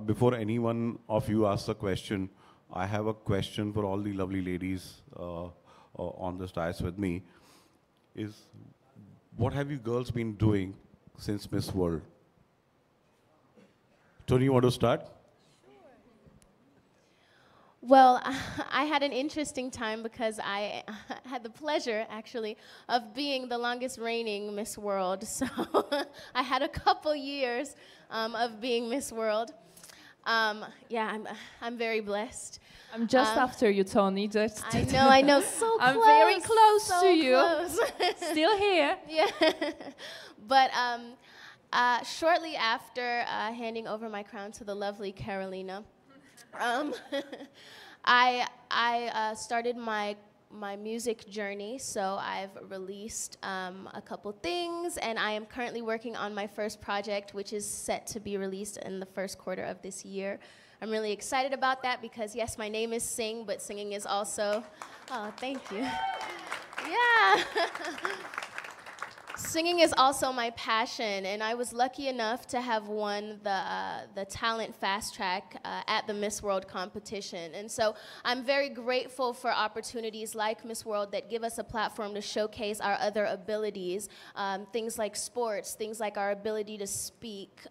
Before anyone of you asks a question, I have a question for all the lovely ladies on the dais with me. Is what have you girls been doing since Miss World? Tony, you want to start? Well, I had an interesting time because I had the pleasure, actually, of being the longest reigning Miss World. So I had a couple years of being Miss World. Yeah, I'm very blessed. I'm just after you, Tony. Just I know, so close. I'm very close so to you. Close. Still here. Yeah. But shortly after handing over my crown to the lovely Carolina, I started my music journey, so I've released a couple things, and I am currently working on my first project, which is set to be released in the first quarter of this year. I'm really excited about that because, yes, my name is Singh, but singing is also, oh, thank you. Yeah. Singing is also my passion, and I was lucky enough to have won the Talent Fast Track at the Miss World competition. And so I'm very grateful for opportunities like Miss World that give us a platform to showcase our other abilities, things like sports, things like our ability to speak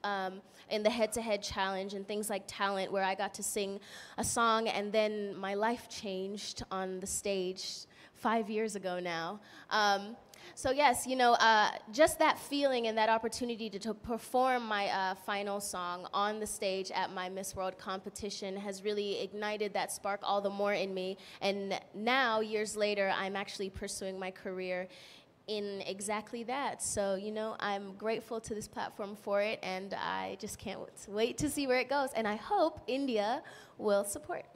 in the head-to-head challenge, and things like talent, where I got to sing a song and then my life changed on the stage 5 years ago now. So yes, you know, just that feeling and that opportunity to perform my final song on the stage at my Miss World competition has really ignited that spark all the more in me. And now, years later, I'm actually pursuing my career in exactly that. So, you know, I'm grateful to this platform for it, and I just can't wait to see where it goes. And I hope India will support.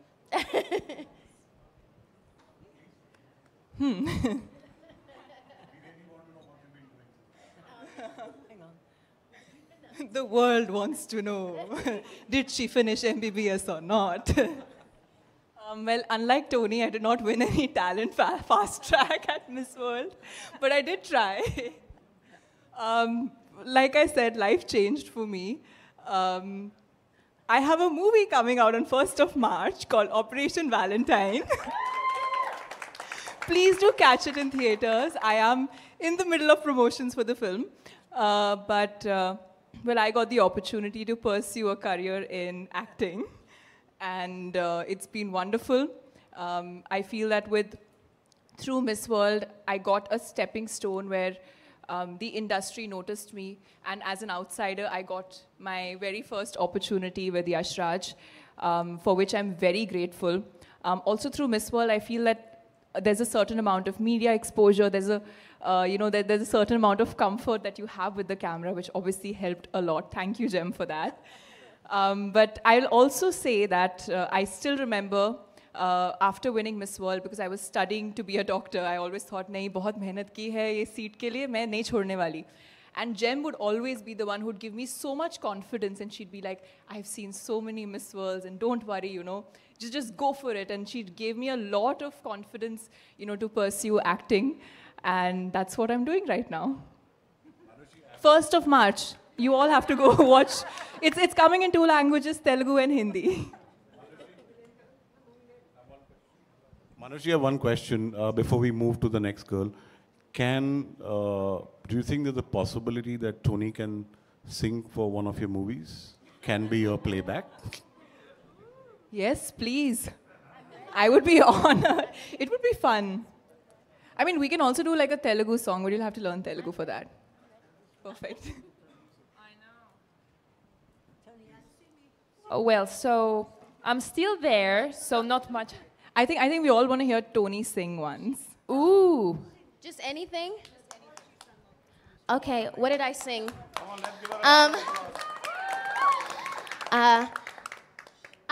The world wants to know, did she finish MBBS or not? Well, unlike Tony, I did not win any talent fast track at Miss World, but I did try. Like I said, life changed for me. I have a movie coming out on 1st of March called Operation Valentine. Please do catch it in theaters. I am in the middle of promotions for the film, well, I got the opportunity to pursue a career in acting, and it's been wonderful. I feel that through Miss World, I got a stepping stone where the industry noticed me, and as an outsider, I got my very first opportunity with Yash Raj, for which I'm very grateful. Also through Miss World, I feel that there's a certain amount of media exposure, there's a there's a certain amount of comfort that you have with the camera, which obviously helped a lot. Thank you, Jem, for that. But I'll also say that I still remember after winning Miss World, because I was studying to be a doctor, I always thought, nahi, bahut mehnat ki hai, ye seat ke liye, main nahi chhodne wali. And Jem would always be the one who would give me so much confidence, and she'd be like, I've seen so many Miss Worlds, and don't worry, you know, just go for it. And she gave me a lot of confidence, you know, to pursue acting. And that's what I'm doing right now. 1st of March. You all have to go watch. It's coming in 2 languages, Telugu and Hindi. Manushi, I have one question before we move to the next girl. Do you think there's a possibility that Tony can sing for one of your movies? Can be your playback? Yes, please. I would be honored. It would be fun. I mean, we can also do like a Telugu song, but you'll have to learn Telugu for that. Perfect. I know. Oh, well, so I'm still there, so not much. I think we all want to hear Tony sing once. Ooh. Just anything? Okay, what did I sing?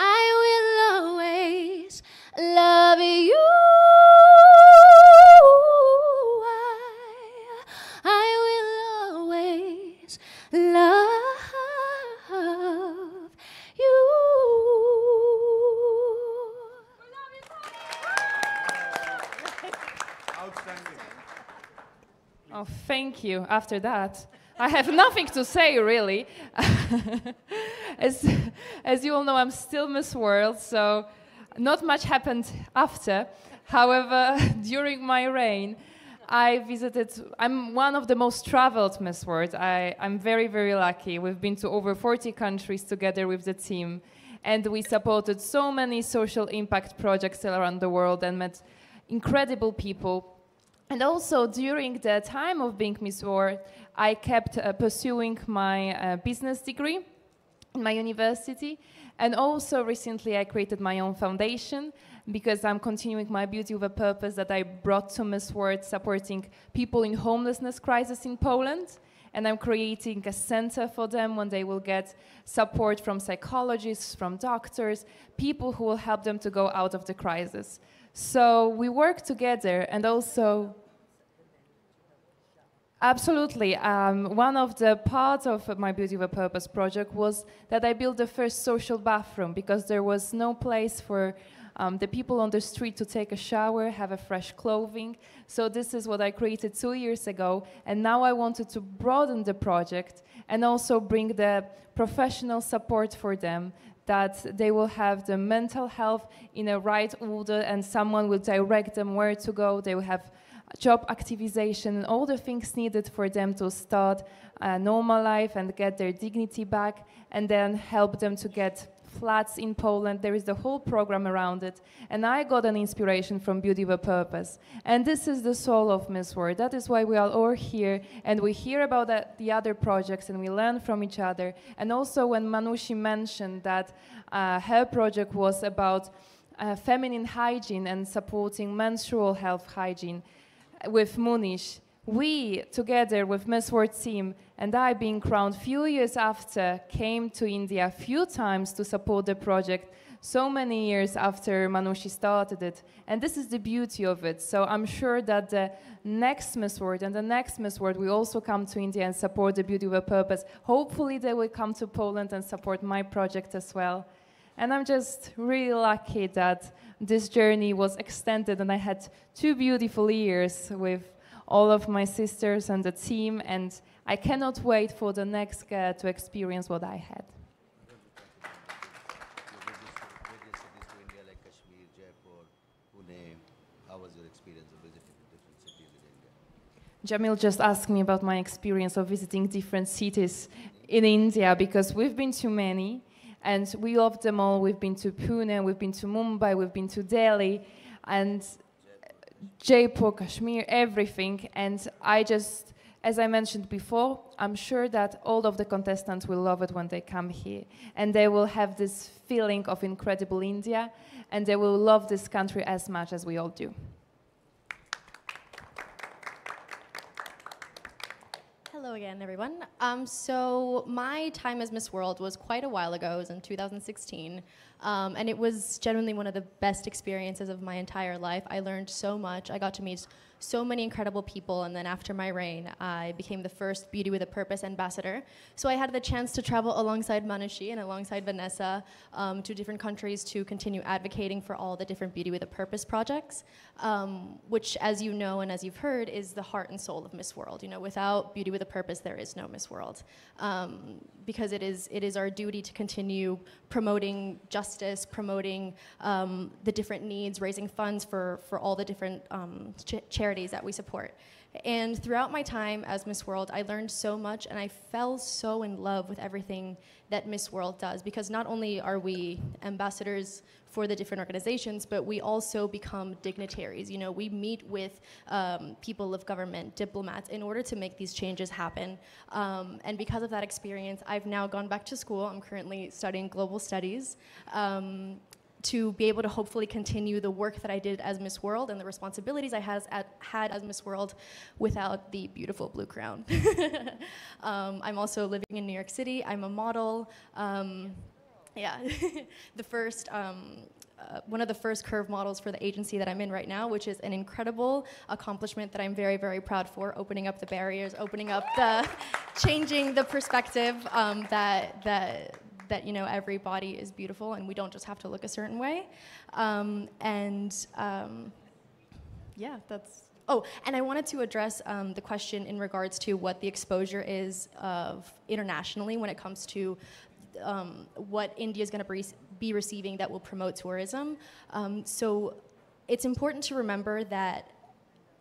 I will always love you. I will always love you. Outstanding. Oh, thank you. After that, I have nothing to say, really. as, as you all know, I'm still Miss World, so not much happened after. However, during my reign, I'm one of the most traveled Miss World. I'm very, very lucky. We've been to over 40 countries together with the team, and we supported so many social impact projects around the world and met incredible people. And also, during the time of being Miss World, I kept pursuing my business degree in my university. And also, recently, I created my own foundation because I'm continuing my Beauty with a Purpose that I brought to Miss World, supporting people in homelessness crisis in Poland. And I'm creating a center for them when they will get support from psychologists, from doctors, people who will help them to go out of the crisis. So we work together, and also, absolutely, one of the parts of my Beauty with a Purpose project was that I built the first social bathroom because there was no place for the people on the street to take a shower, have a fresh clothing. So this is what I created 2 years ago, and now I wanted to broaden the project and also bring the professional support for them, that they will have the mental health in a right order and someone will direct them where to go. They will have job activization and all the things needed for them to start a normal life and get their dignity back, and then help them to get flats in Poland. There is the whole program around it. And I got an inspiration from Beauty with a Purpose. And this is the soul of Miss World. That is why we are all here, and we hear about the other projects and we learn from each other. And also when Manushi mentioned that her project was about feminine hygiene and supporting menstrual health hygiene with Munish, we, together with Miss World team and I, being crowned few years after, came to India a few times to support the project, so many years after Manushi started it. And this is the beauty of it. So I'm sure that the next Miss World and the next Miss World will also come to India and support the Beauty with a Purpose. Hopefully they will come to Poland and support my project as well. And I'm just really lucky that this journey was extended and I had 2 beautiful years with all of my sisters and the team, and I cannot wait for the next girl to experience what I had. Jamil just asked me about my experience of visiting different cities in India, because we've been to many, and we love them all. We've been to Pune, we've been to Mumbai, we've been to Delhi, and Jaipur, Kashmir, everything. And I just, as I mentioned before, I'm sure that all of the contestants will love it when they come here. And they will have this feeling of incredible India, and they will love this country as much as we all do. Hello again, everyone. So my time as Miss World was quite a while ago. It was in 2016. And it was genuinely one of the best experiences of my entire life. I learned so much. I got to meet so many incredible people, and then after my reign, I became the first Beauty with a Purpose ambassador. So I had the chance to travel alongside Manushi and alongside Vanessa to different countries to continue advocating for all the different Beauty with a Purpose projects, which, as you know and as you've heard, is the heart and soul of Miss World. You know, without Beauty with a Purpose, there is no Miss World, because it is our duty to continue promoting justice, promoting the different needs, raising funds for all the different charities that we support. And throughout my time as Miss World, I learned so much, and I fell so in love with everything that Miss World does, because not only are we ambassadors for the different organizations, but we also become dignitaries. You know, we meet with people of government, diplomats, in order to make these changes happen. And because of that experience, I've now gone back to school. I'm currently studying global studies, to be able to hopefully continue the work that I did as Miss World and the responsibilities I had as Miss World without the beautiful blue crown. I'm also living in New York City. I'm a model. Yeah, one of the first curve models for the agency that I'm in right now, which is an incredible accomplishment that I'm very, very proud for, opening up the barriers, opening up changing the perspective that you know, every body is beautiful and we don't just have to look a certain way. Yeah, that's, oh, and I wanted to address the question in regards to what the exposure is of internationally when it comes to what India is going to be receiving that will promote tourism. So it's important to remember that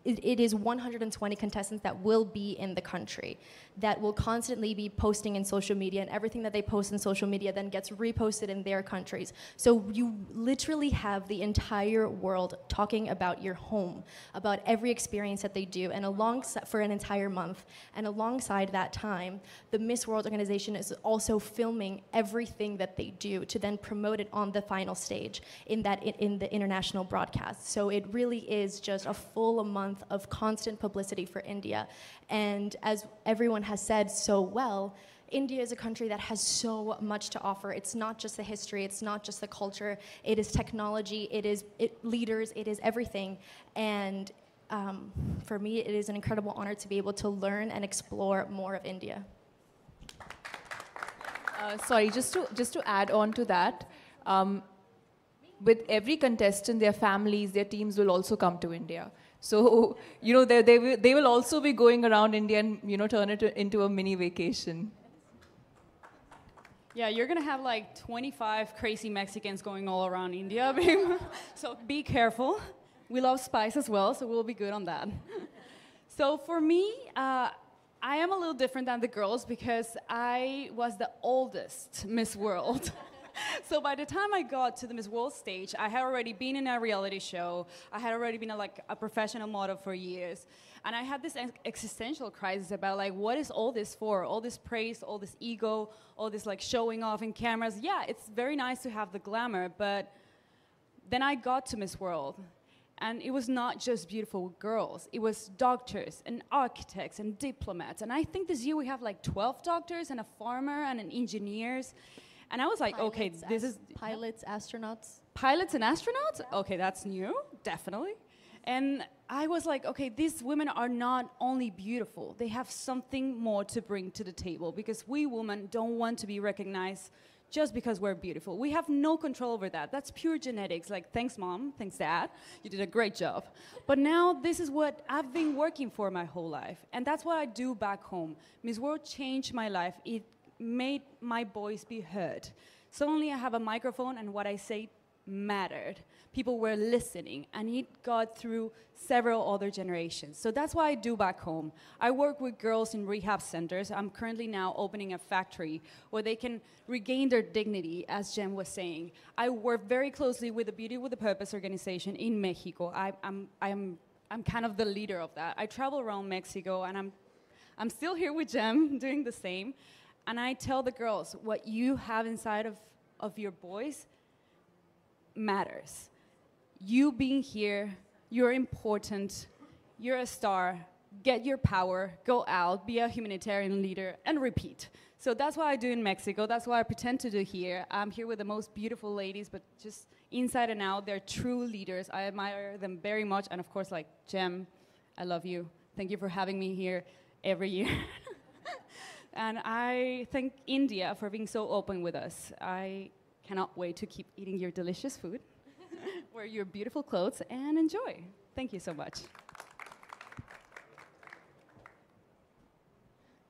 it is 120 contestants that will be in the country, that will constantly be posting in social media, and everything that they post in social media then gets reposted in their countries. So you literally have the entire world talking about your home, about every experience that they do, and for an entire month. And alongside that time, the Miss World organization is also filming everything that they do to then promote it on the final stage in the international broadcast. So it really is just a full month of constant publicity for India. And as everyone has said so well, India is a country that has so much to offer. It's not just the history, it's not just the culture, it is technology, it is leaders, it is everything. And for me, it is an incredible honor to be able to learn and explore more of India. Sorry, just to add on to that, with every contestant, their families, their teams will also come to India. So, you know, they will also be going around India and, you know, turn it into a mini vacation. Yeah, you're gonna have like 25 crazy Mexicans going all around India, babe. So be careful. We love spice as well, so we'll be good on that. So for me, I am a little different than the girls because I was the oldest Miss World. So by the time I got to the Miss World stage, I had already been in a reality show. I had already been a professional model for years. And I had this existential crisis about like, what is all this for? All this praise, all this ego, all this like showing off in cameras. Yeah, it's very nice to have the glamour, but then I got to Miss World. And it was not just beautiful girls. It was doctors and architects and diplomats. And I think this year we have like 12 doctors and a farmer and an engineers. And I was like, Pilots, okay, this is... Pilots, astronauts. Pilots and astronauts? Okay, that's new, definitely. And I was like, okay, these women are not only beautiful, they have something more to bring to the table because we women don't want to be recognized just because we're beautiful. We have no control over that. That's pure genetics. Like, thanks, Mom, thanks, Dad. You did a great job. But now this is what I've been working for my whole life. And that's what I do back home. Miss World changed my life. It made my voice be heard. Suddenly I have a microphone and what I say mattered. People were listening and it got through several other generations. So that's what I do back home. I work with girls in rehab centers. I'm currently now opening a factory where they can regain their dignity, as Jem was saying. I work very closely with the Beauty with a Purpose organization in Mexico. I'm kind of the leader of that. I travel around Mexico and I'm still here with Jem doing the same. And I tell the girls, what you have inside of your boys matters. You being here, you're important, you're a star, get your power, go out, be a humanitarian leader, and repeat. So that's what I do in Mexico, that's what I pretend to do here. I'm here with the most beautiful ladies, but just inside and out, they're true leaders. I admire them very much, and of course, like, Jem, I love you. Thank you for having me here every year. And I thank India for being so open with us. I cannot wait to keep eating your delicious food, wear your beautiful clothes, and enjoy. Thank you so much.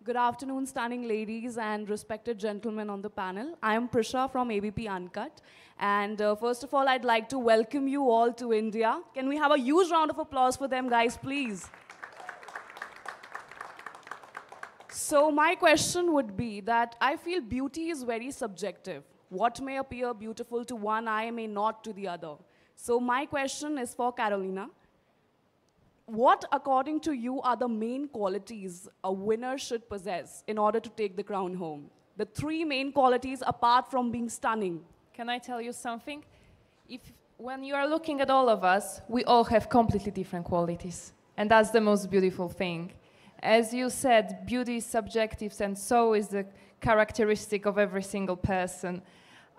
Good afternoon, stunning ladies and respected gentlemen on the panel. I am Prisha from ABP Uncut. And first of all, I'd like to welcome you all to India. Can we have a huge round of applause for them, guys, please? So my question would be that I feel beauty is very subjective. What may appear beautiful to one eye may not to the other. So my question is for Carolina. What, according to you, are the main qualities a winner should possess in order to take the crown home? The 3 main qualities apart from being stunning. Can I tell you something? When you are looking at all of us, we all have completely different qualities. And that's the most beautiful thing. As you said, beauty is subjective, and so is the characteristic of every single person.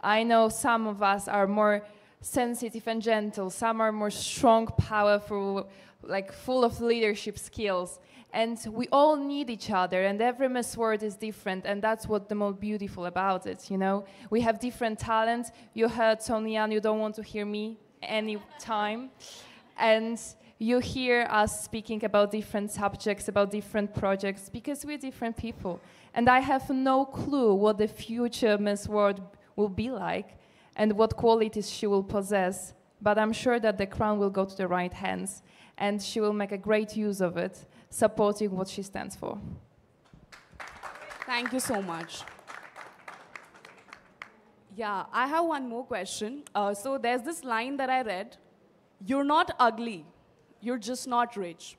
I know some of us are more sensitive and gentle, some are more strong, powerful, like full of leadership skills. And we all need each other, and every Miss World is different, and that's what the most beautiful about it, you know? We have different talents. You heard Tony, and you don't want to hear me any time. And You hear us speaking about different subjects, about different projects, because we're different people. And I have no clue what the future Miss World will be like and what qualities she will possess. But I'm sure that the crown will go to the right hands, and she will make a great use of it, supporting what she stands for. Thank you so much. Yeah, I have one more question. So there's this line that I read, "You're not ugly, you're just not rich."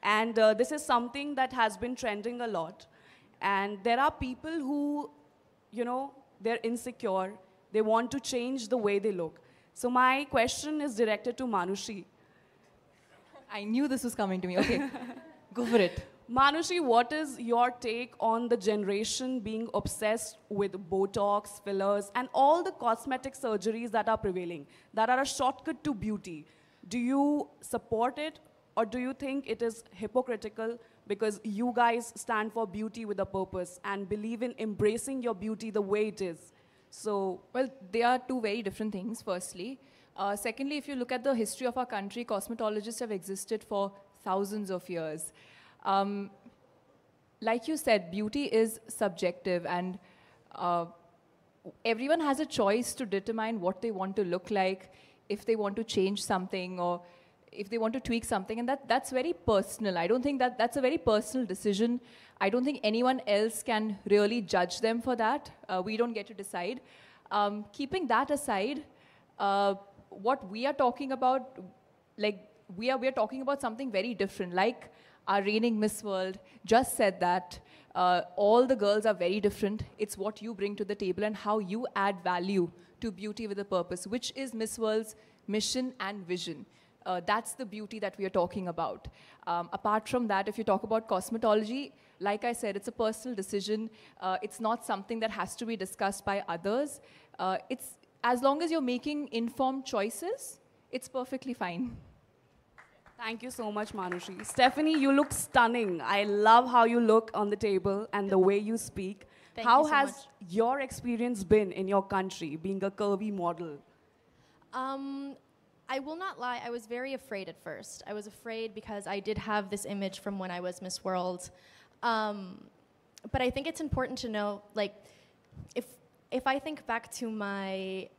And this is something that has been trending a lot. And there are people who, they're insecure, they want to change the way they look. So my question is directed to Manushi. I knew this was coming to me. Okay, go for it. Manushi, what is your take on the generation being obsessed with Botox, fillers, and all the cosmetic surgeries that are prevailing, that are a shortcut to beauty? Do you support it, or do you think it is hypocritical because you guys stand for beauty with a purpose and believe in embracing your beauty the way it is? So, well, they are two very different things, firstly. Secondly, if you look at the history of our country, cosmetologists have existed for thousands of years. Like you said, beauty is subjective, and everyone has a choice to determine what they want to look like, if they want to change something, or if they want to tweak something, and that's very personal. I don't think that's a very personal decision. I don't think anyone else can really judge them for that. We don't get to decide. Keeping that aside, what we are talking about, we are talking about something very different. Like our reigning Miss World just said that all the girls are very different. It's what you bring to the table and how you add value to beauty with a purpose, which is Miss World's mission and vision. That's the beauty that we are talking about. Apart from that, if you talk about cosmetology, like I said, it's a personal decision. It's not something that has to be discussed by others. It's as long as you're making informed choices, it's perfectly fine. thank you so much, Manushi. Stephanie, you look stunning. I love how you look on the table and the way you speak. Thank How you so has much. your experience been in your country, being a curvy model? I will not lie, I was very afraid at first. I was afraid because I did have this image from when I was Miss World. But I think it's important to know, if I think back to my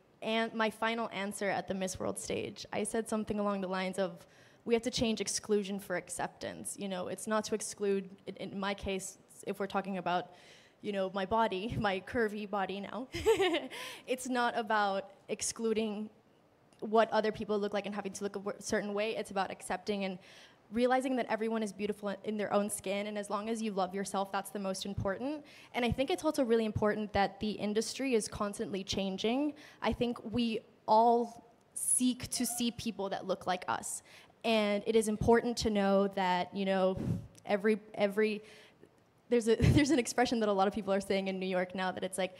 final answer at the Miss World stage, I said something along the lines of, we have to change exclusion for acceptance. It's not to exclude, in my case, if we're talking about, my body, my curvy body now, it's not about excluding what other people look like and having to look a certain way. It's about accepting and realizing that everyone is beautiful in their own skin, and as long as you love yourself, that's the most important. And I think it's also really important that the industry is constantly changing. I think we all seek to see people that look like us. And it is important to know that, there's an expression that a lot of people are saying in New York now, that it's like,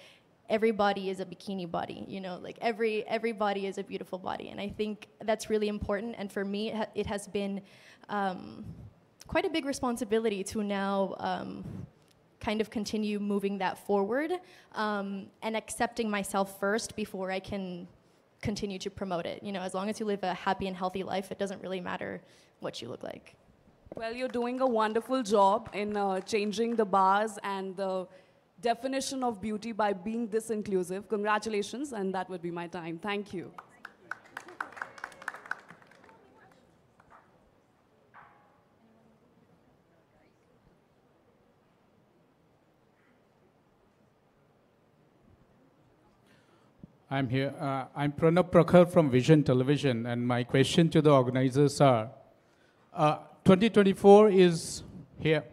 everybody is a bikini body, every body is a beautiful body. And I think that's really important. And for me, it has been quite a big responsibility to now kind of continue moving that forward and accepting myself first before I can continue to promote it. As long as you live a happy and healthy life, it doesn't really matter what you look like. Well, you're doing a wonderful job in changing the bars and the definition of beauty by being this inclusive. Congratulations, and that would be my time. Thank you. I'm here. I'm Pranab Prakhar from Vision Television, and my question to the organizers are, 2024 is here.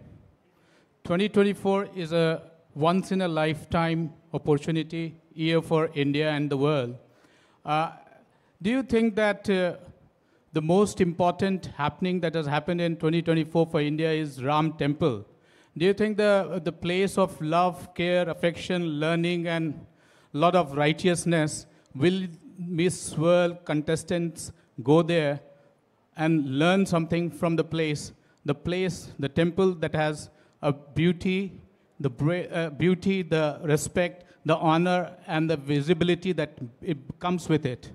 2024 is a once-in-a-lifetime opportunity year for India and the world. Do you think that the most important happening that has happened in 2024 for India is Ram Temple? Do you think the place of love, care, affection, learning, and a lot of righteousness, will Miss World contestants go there and learn something from the place, the temple that has a beauty, the respect, the honor, and the visibility that it comes with it?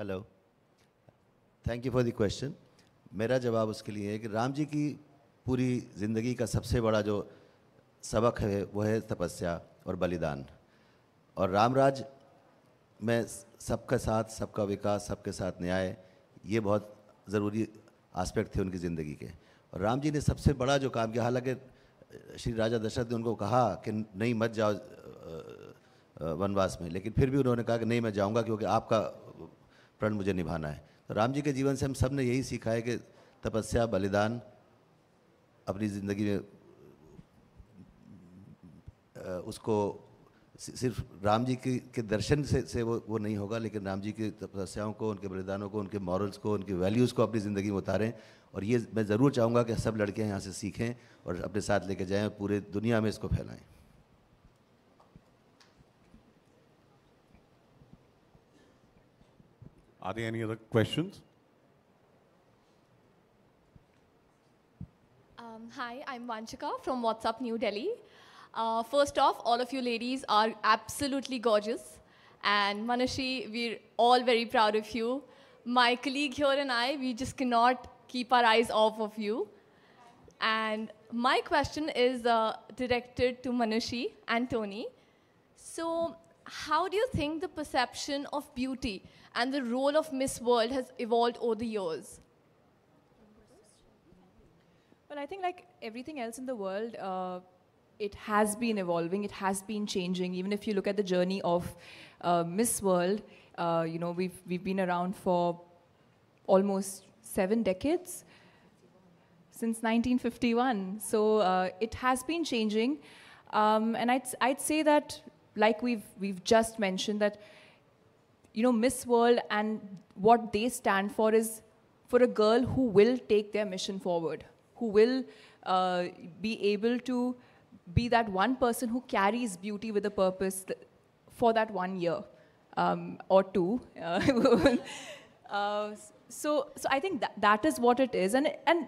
Hello, thank you for the question. मेरा जवाब उसके लिए है कि राम जी की पूरी ज़िंदगी का सबसे बड़ा जो सबक है वो है तपस्या और बलिदान। और रामराज में सबका साथ, सबका विकास, सबके साथ न्याय, ये बहुत ज़रूरी आस्पेक्ट थे उनकी ज़िंदगी के। और राम जी ने सबसे बड़ा जो काम किया, हालांकि श्री राजा दशरथ ने उनको कहा कि नहीं मत जाओ वनवास में, लेकिन फिर भी उन्होंने कहा कि नहीं मैं जाऊंगा क्योंकि आपका प्रण मुझे निभाना है। तो राम जी के जीवन से हम सब ने यही सीखा है कि तपस्या, बलिदान अपनी ज़िंदगी में उसको सिर्फ राम जी के दर्शन से वो नहीं होगा, लेकिन राम जी की तपस्याओं को, उनके बलिदानों को, उनके मॉरल्स को, उनके वैल्यूज़ को अपनी ज़िंदगी में उतारें। और ये मैं ज़रूर चाहूँगा कि सब लड़कियाँ यहाँ से सीखें और अपने साथ लेके जाएं, पूरे दुनिया में इसको फैलाएं। Are there any other questions? Hi, I'm Vanchika from WhatsApp New Delhi. First off, all of you ladies are absolutely gorgeous. And Manushi, we're all very proud of you. My colleague here and I, we just cannot keep our eyes off of you. And my question is directed to Manushi and Toni. So, how do you think the perception of beauty and the role of Miss World has evolved over the years? Well, I think like everything else in the world, it has been evolving, it has been changing. Even if you look at the journey of Miss World, you know, we've been around for almost 7 decades, since 1951. So it has been changing. And I'd say that, like we've just mentioned, that, you know, Miss World and what they stand for is for a girl who will take their mission forward, who will be able to be that one person who carries beauty with a purpose for that 1 year or 2. So I think that is what it is. And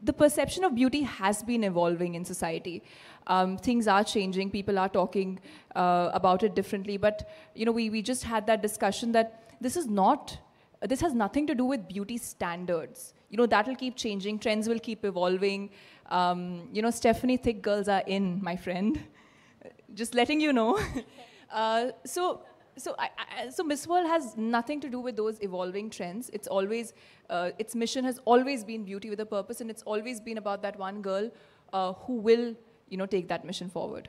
the perception of beauty has been evolving in society. Things are changing. People are talking about it differently. But you know, we just had that discussion that this has nothing to do with beauty standards. You know, that will keep changing. Trends will keep evolving. You know, Stephanie thick girls are in, my friend. Just letting you know. So Miss World has nothing to do with those evolving trends. It's always, its mission has always been beauty with a purpose, and it's always been about that one girl who will, you know, take that mission forward.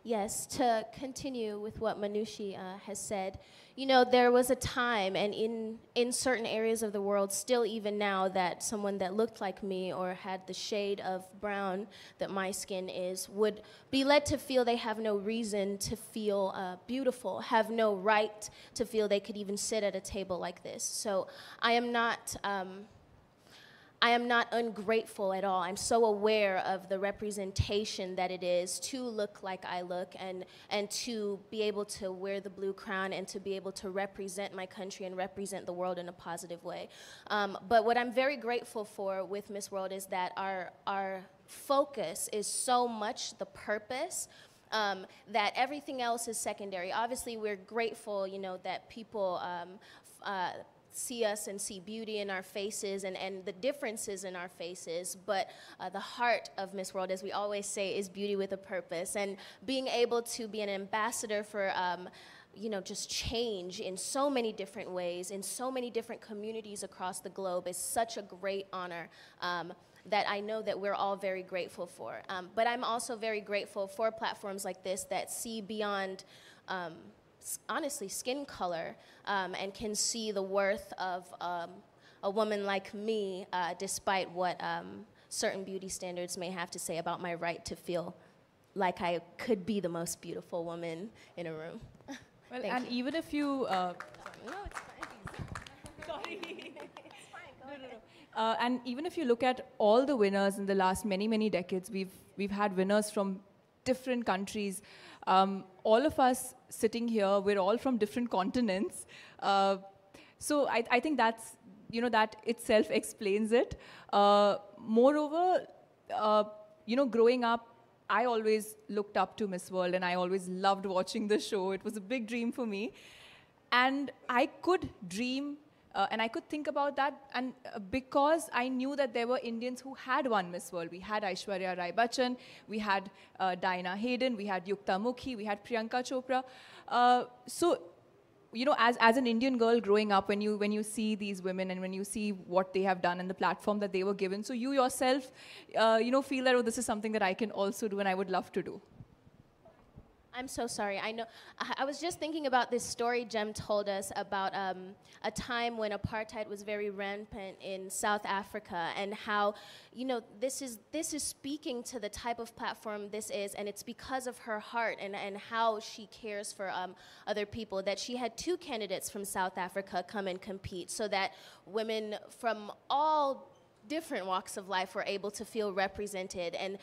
Yes, to continue with what Manushi has said, you know, there was a time, and in certain areas of the world, still even now, that someone that looked like me or had the shade of brown that my skin is would be led to feel they have no reason to feel beautiful, have no right to feel they could even sit at a table like this. So I am not ungrateful at all. I'm so aware of the representation that it is to look like I look, and to be able to wear the blue crown and to be able to represent my country and represent the world in a positive way. But what I'm very grateful for with Miss World is that our focus is so much the purpose that everything else is secondary. Obviously, we're grateful, you know, that people see us and see beauty in our faces and the differences in our faces, but the heart of Miss World, as we always say, is beauty with a purpose. And being able to be an ambassador for you know, just change in so many different ways, in so many different communities across the globe is such a great honor that I know that we're all very grateful for. But I'm also very grateful for platforms like this that see beyond honestly, skin color, and can see the worth of a woman like me, despite what certain beauty standards may have to say about my right to feel like I could be the most beautiful woman in a room. Well, and even if you... No, it's fine. Sorry. It's fine, no. And even if you look at all the winners in the last many decades, we've had winners from different countries. All of us sitting here, we're all from different continents. So I think that's, you know, that itself explains it. Moreover, you know, growing up, I always looked up to Miss World and I always loved watching the show. It was a big dream for me. And I could dream and I could think about that, and because I knew that there were Indians who had won Miss World. We had Aishwarya Rai Bachchan, we had Diana Hayden, we had Yukta Mukhi, we had Priyanka Chopra. So, you know, as an Indian girl growing up, when you see these women and when you see what they have done and the platform that they were given, so you yourself, you know, feel that, oh, this is something that I can also do and I would love to do. I'm so sorry. I know. I was just thinking about this story Jem told us about a time when apartheid was very rampant in South Africa, and how, you know, this is speaking to the type of platform this is, and it's because of her heart and how she cares for other people that she had 2 candidates from South Africa come and compete, so that women from all different walks of life were able to feel represented. And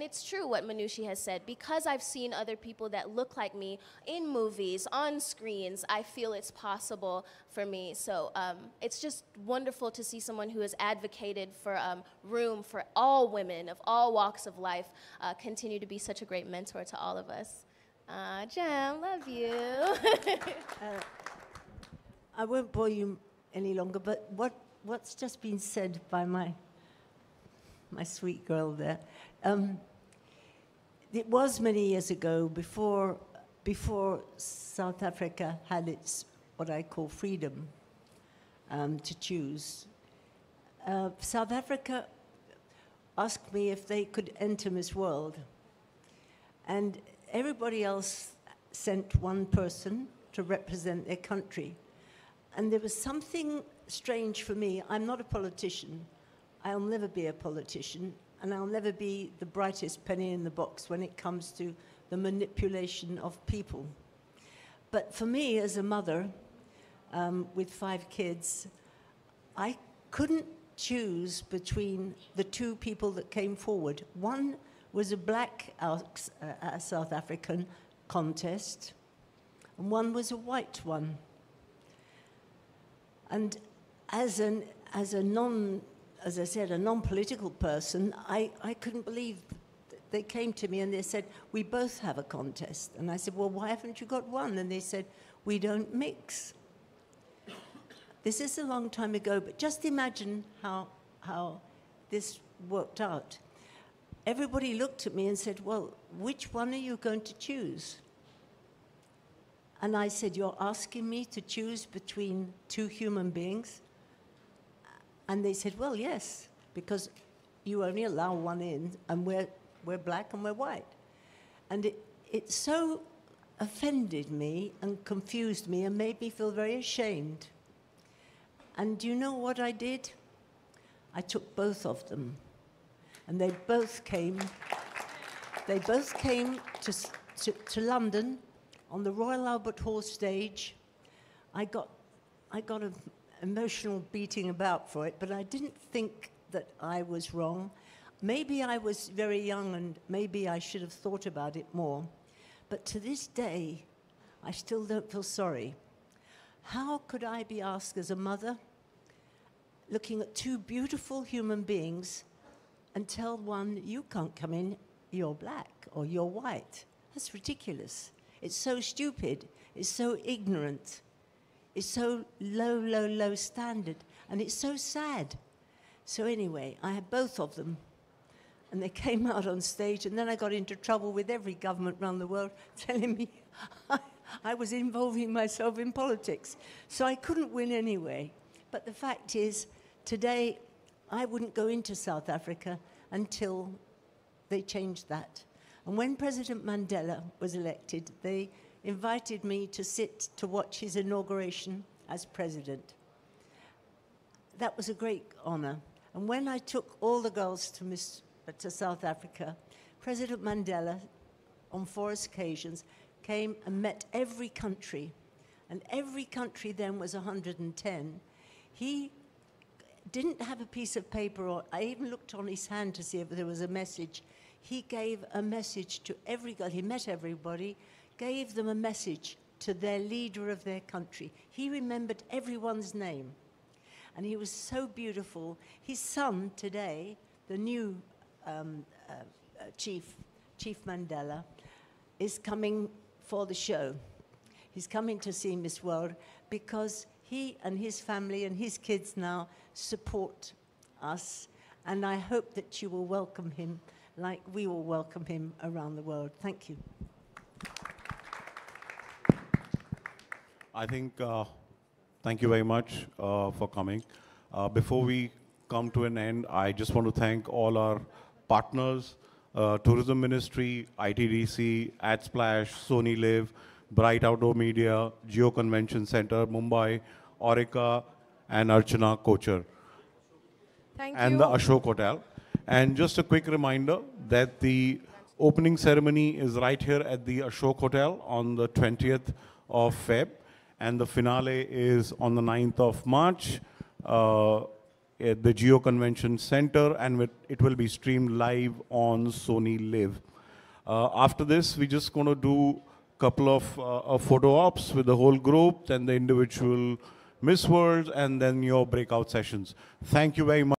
it's true what Manushi has said. Because I've seen other people that look like me in movies, on screens, I feel it's possible for me. So it's just wonderful to see someone who has advocated for room for all women of all walks of life continue to be such a great mentor to all of us. Jem, love you. I won't bore you any longer, but what's just been said by my sweet girl there. It was many years ago, before South Africa had its, what I call, freedom to choose. South Africa asked me if they could enter Miss World, and everybody else sent one person to represent their country. And there was something strange for me. I'm not a politician. I'll never be a politician, and I'll never be the brightest penny in the box when it comes to the manipulation of people. But for me, as a mother with 5 kids, I couldn't choose between the 2 people that came forward. One was a black South African contest, and one was a white one. And as a non-political person, I couldn't believe they came to me and they said, we both have a contest. And I said, well, why haven't you got one? And they said, we don't mix. This is a long time ago, but just imagine how this worked out. Everybody looked at me and said, well, which one are you going to choose? And I said, you're asking me to choose between 2 human beings? And they said, well, yes, because you only allow one in, and we're black and we're white. And it so offended me and confused me and made me feel very ashamed. And do you know what I did? I took both of them. And they both came to London on the Royal Albert Hall stage. I got an emotional beating about for it, but I didn't think that I was wrong. Maybe I was very young and maybe I should have thought about it more. But to this day, I still don't feel sorry. How could I be asked as a mother, looking at 2 beautiful human beings, and tell one, you can't come in, you're black or you're white? That's ridiculous. It's so stupid. It's so ignorant. It's so low, low, low standard. And it's so sad. So anyway, I had both of them. And they came out on stage, and then I got into trouble with every government around the world telling me I was involving myself in politics. So I couldn't win anyway. But the fact is, today, I wouldn't go into South Africa until they changed that. And when President Mandela was elected, they invited me to sit to watch his inauguration as president. That was a great honor. And when I took all the girls to South Africa, President Mandela, on 4 occasions, came and met every country. And every country then was 110. He didn't have a piece of paper, or I even looked on his hand to see if there was a message. He gave a message to every girl. He met everybody, gave them a message to their leader of their country. He remembered everyone's name. And he was so beautiful. His son today, the new Chief Mandela, is coming for the show. He's coming to see Miss World because he and his family and his kids now support us. And I hope that you will welcome him like we will welcome him around the world. Thank you. I think, thank you very much for coming. Before we come to an end, I just want to thank all our partners, Tourism Ministry, ITDC, AdSplash, Sony Live, Bright Outdoor Media, Geo Convention Center, Mumbai, Orica, and Archana Kocher. Thank and you. the Ashok Hotel. And just a quick reminder that the opening ceremony is right here at the Ashok Hotel on the 20th of Feb. And the finale is on the 9th of March at the Geo Convention Center, and it will be streamed live on Sony Live. After this, we're just going to do a couple of photo ops with the whole group, then the individual Miss Worlds, and then your breakout sessions. Thank you very much.